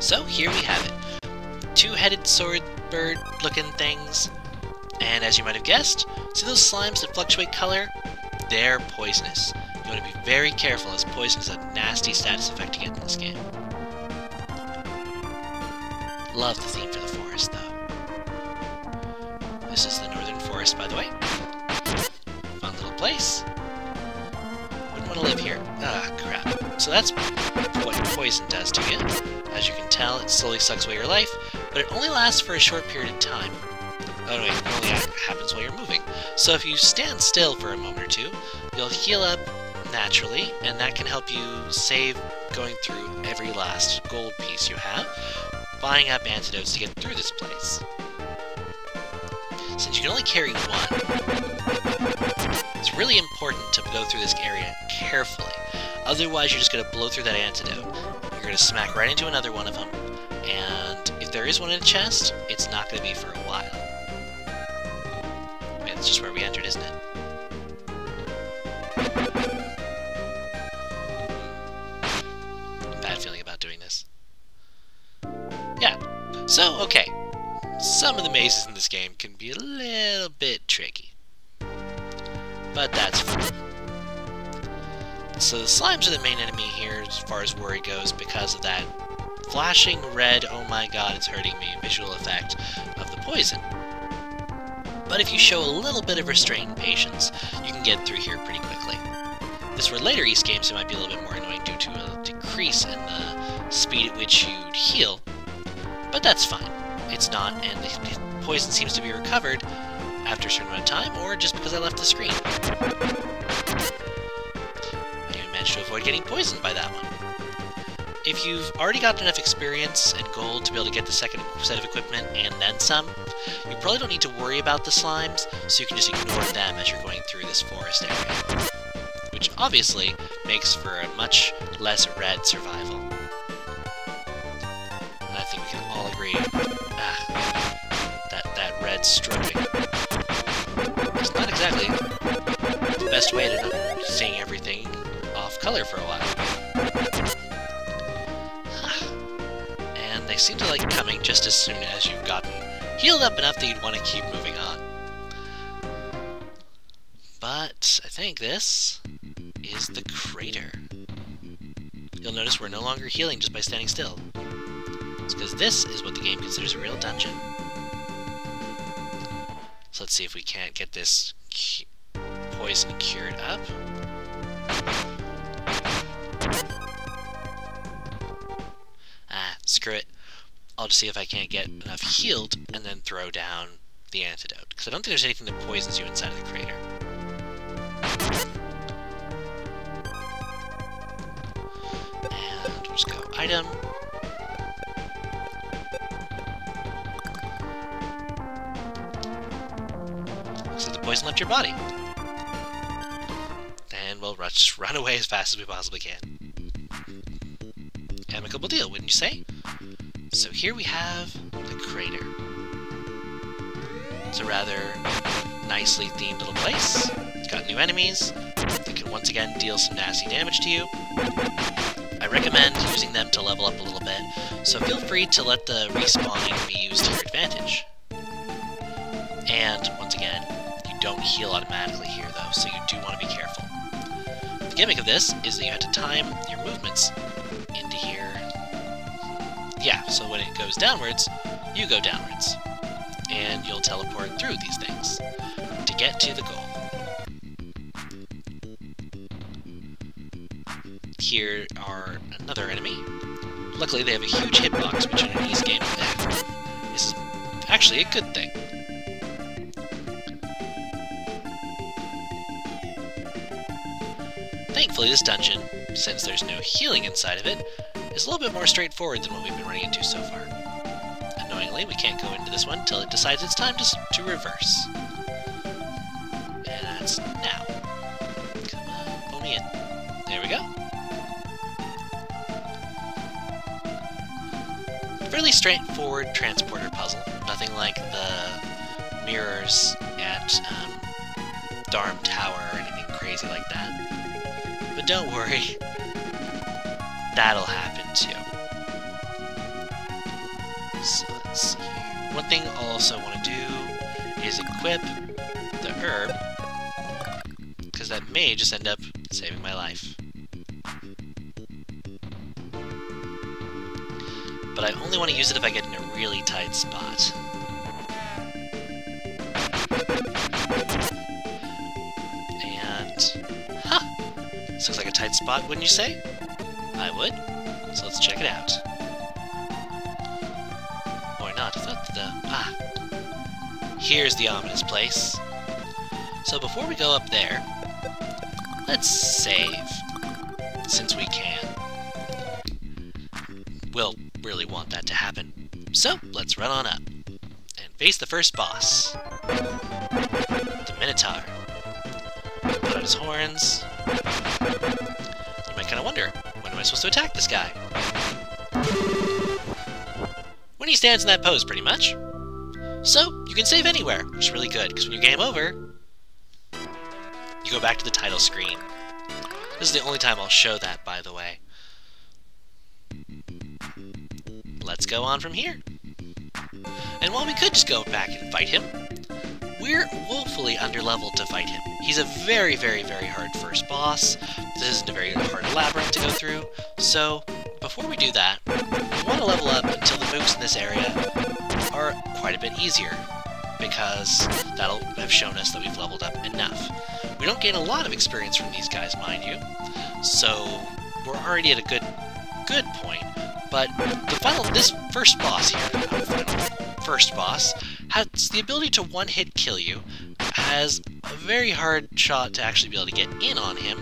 So here we have it. Two-headed sword bird looking things. And as you might have guessed, see those slimes that fluctuate color? They're poisonous. You want to be very careful, as poison is a nasty status effect to get in this game. Love the theme for the forest, though. This is the northern forest, by the way. Fun little place. Wouldn't want to live here. Ah, crap. So that's what poison does to you. As you can tell, it slowly sucks away your life, but it only lasts for a short period of time. Oh, no, it only happens while you're moving. So if you stand still for a moment or two, you'll heal up naturally, and that can help you save going through every last gold piece you have, buying up antidotes to get through this place. Since you can only carry one, it's really important to go through this area carefully. Otherwise, you're just going to blow through that antidote. You're going to smack right into another one of them, and if there is one in a chest, it's not going to be for a while. That's just where we entered, isn't it? Bad feeling about doing this. Yeah. So, okay. Some of the mazes in this game can be a little bit tricky. But that's fun. So the slimes are the main enemy here as far as worry goes because of that flashing red, oh my god, it's hurting me, visual effect of the poison. But if you show a little bit of restraint and patience, you can get through here pretty quickly. This were later East games, it might be a little bit more annoying due to a decrease in the speed at which you'd heal, but that's fine. It's not, and the poison seems to be recovered after a certain amount of time, or just because I left the screen. I even managed to avoid getting poisoned by that one. If you've already got enough experience and gold to be able to get the second set of equipment and then some, you probably don't need to worry about the slimes, so you can just ignore them as you're going through this forest area. Which obviously makes for a much less red survival. And I think we can all agree, that red strobing is not exactly the best way to not seeing everything off color for a while. And they seem to like coming just as soon as you've gotten healed up enough that you'd want to keep moving on. But I think this is the crater. You'll notice we're no longer healing just by standing still. It's because this is what the game considers a real dungeon. So let's see if we can't get this poison cured up. Screw it. I'll just see if I can't get enough healed and then throw down the antidote. Because I don't think there's anything that poisons you inside of the crater. And we'll just go item. Looks like the poison left your body. And we'll just run away as fast as we possibly can. Amicable deal, wouldn't you say? So here we have the crater. It's a rather nicely themed little place. It's got new enemies that can once again deal some nasty damage to you. I recommend using them to level up a little bit, so feel free to let the respawning be used to your advantage. And, once again, you don't heal automatically here though, so you do want to be careful. The gimmick of this is that you have to time your movements into here. Yeah, so when it goes downwards, you go downwards. And you'll teleport through these things to get to the goal. Here are another enemy. Luckily they have a huge hitbox, which in an East game is actually a good thing. Thankfully this dungeon, since there's no healing inside of it, is a little bit more straightforward than what we've been running into so far. Annoyingly, we can't go into this one until it decides it's time to reverse. And that's now. Come on, pull me in. There we go. Fairly straightforward transporter puzzle. Nothing like the mirrors at Darm Tower or anything crazy like that. But don't worry. That'll happen too. So let's see here. One thing I'll also want to do is equip the herb, because that may just end up saving my life. But I only want to use it if I get in a really tight spot. And... huh! This looks like a tight spot, wouldn't you say? I would. So let's check it out. Or not. I thought the... ah! Here's the ominous place. So before we go up there, let's save. Since we can. We'll really want that to happen. So, let's run on up. And face the first boss. The Minotaur. Put out his horns. You might kind of wonder, when am I supposed to attack this guy? When he stands in that pose, pretty much. So, you can save anywhere, which is really good, because when you game over, you go back to the title screen. This is the only time I'll show that, by the way. Let's go on from here. And while we could just go back and fight him, we're woefully underleveled to fight him. He's a very, very, very hard first boss. This isn't a very hard labyrinth to go through. So, before we do that, we want to level up until the mooks in this area are quite a bit easier, because that'll have shown us that we've leveled up enough. We don't gain a lot of experience from these guys, mind you, so we're already at a good point. But this first boss here, first boss, has the ability to one-hit kill you, has a very hard shot to actually be able to get in on him,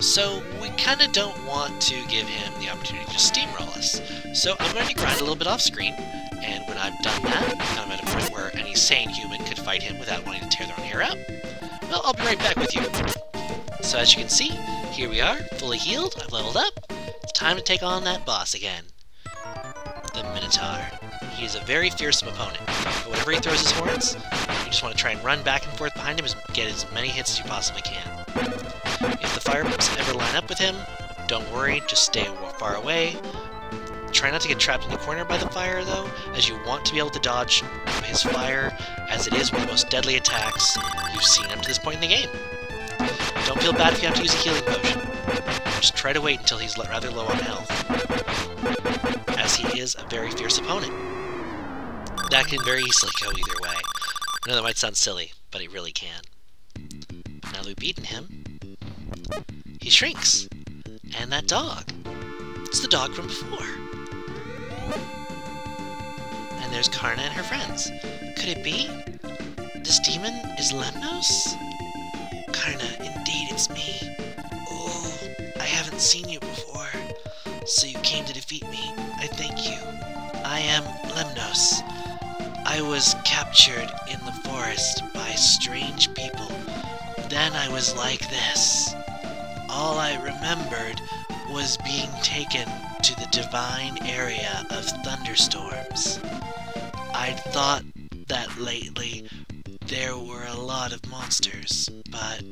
so we kind of don't want to give him the opportunity to just steamroll us. So I'm going to grind a little bit off-screen, and when I've done that, I'm at a point where any sane human could fight him without wanting to tear their own hair out. Well, I'll be right back with you. So as you can see, here we are, fully healed, I've leveled up. It's time to take on that boss again. The Minotaur. He is a very fearsome opponent. But whenever he throws his horns, you just want to try and run back and forth behind him and get as many hits as you possibly can. If the fireballs ever line up with him, don't worry, just stay far away. Try not to get trapped in the corner by the fire, though, as you want to be able to dodge his fire, as it is one of the most deadly attacks you've seen up to this point in the game. Don't feel bad if you have to use a healing potion. Just try to wait until he's rather low on health, as he is a very fierce opponent. That can very easily go either way. I know that might sound silly, but it really can. But now that we've beaten him, he shrinks. And that dog. It's the dog from before. And there's Karna and her friends. Could it be? This demon is Lemnos? Karna, indeed it's me. Oh, I haven't seen you before. So you came to defeat me. I thank you. I am Lemnos. I was captured in the forest by strange people. Then I was like this. All I remembered was being taken to the divine area of thunderstorms. I'd thought that lately there were a lot of monsters, but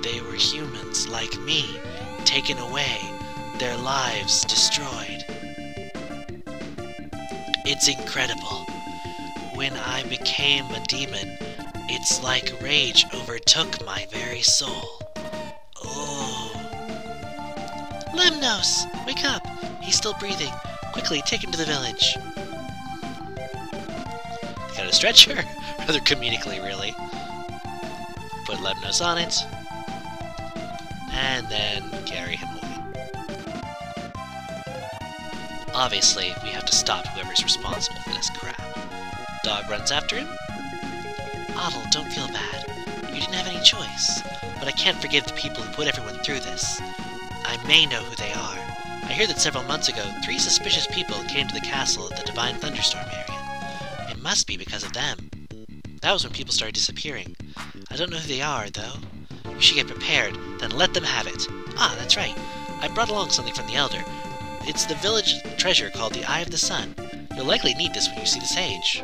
they were humans like me, taken away, their lives destroyed. It's incredible. When I became a demon, it's like rage overtook my very soul. Oh. Lemnos! Wake up! He's still breathing. Quickly, take him to the village. Got a stretcher? Rather comedically, really. Put Lemnos on it. And then carry him away. Obviously, we have to stop whoever's responsible for this crap. Dog runs after him. Otto, don't feel bad. You didn't have any choice. But I can't forgive the people who put everyone through this. I may know who they are. I hear that several months ago, 3 suspicious people came to the castle at the Divine Thunderstorm area. It must be because of them. That was when people started disappearing. I don't know who they are, though. You should get prepared, then let them have it. Ah, that's right. I brought along something from the Elder. It's the village treasure called the Eye of the Sun. You'll likely need this when you see the sage.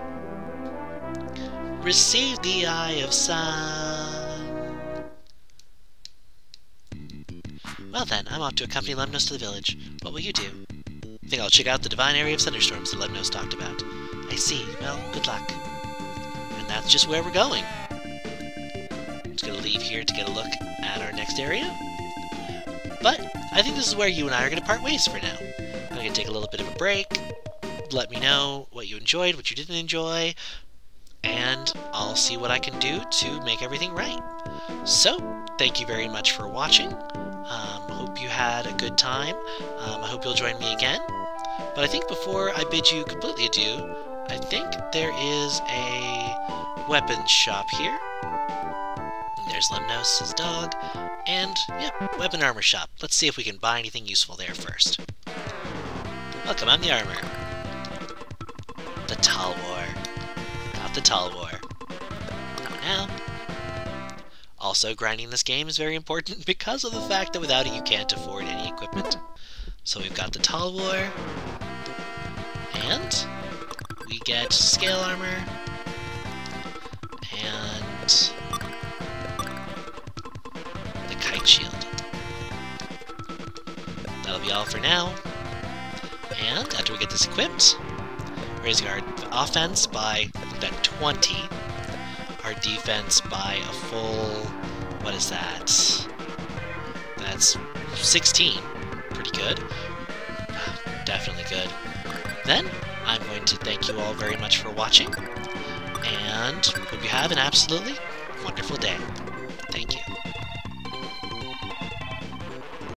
Receive the Eye of Sun. Well then, I'm off to accompany Lemnos to the village. What will you do? think I'll check out the divine area of thunderstorms that Lemnos talked about. I see. Well, good luck. And that's just where we're going. I'm just gonna leave here to get a look at our next area. But I think this is where you and I are gonna part ways for now. I'm gonna take a little bit of a break. Let me know what you enjoyed, what you didn't enjoy, and I'll see what I can do to make everything right. So, thank you very much for watching. Hope you had a good time. I hope you'll join me again. But I think before I bid you completely adieu, I think there is a weapons shop here. There's Lemnos' dog, and, yep, weapon armor shop. Let's see if we can buy anything useful there first. Welcome, I'm the armor. The Talwar. Got the Talwar. Not now. Also, grinding this game is very important because of the fact that without it you can't afford any equipment. So we've got the Talwar, and we get scale armor, and the kite shield. That'll be all for now. And after we get this equipped, raising our offense by that 20, our defense by a full, what is that? That's 16. Pretty good. Definitely good. Then, I'm going to thank you all very much for watching, and hope you have an absolutely wonderful day. Thank you.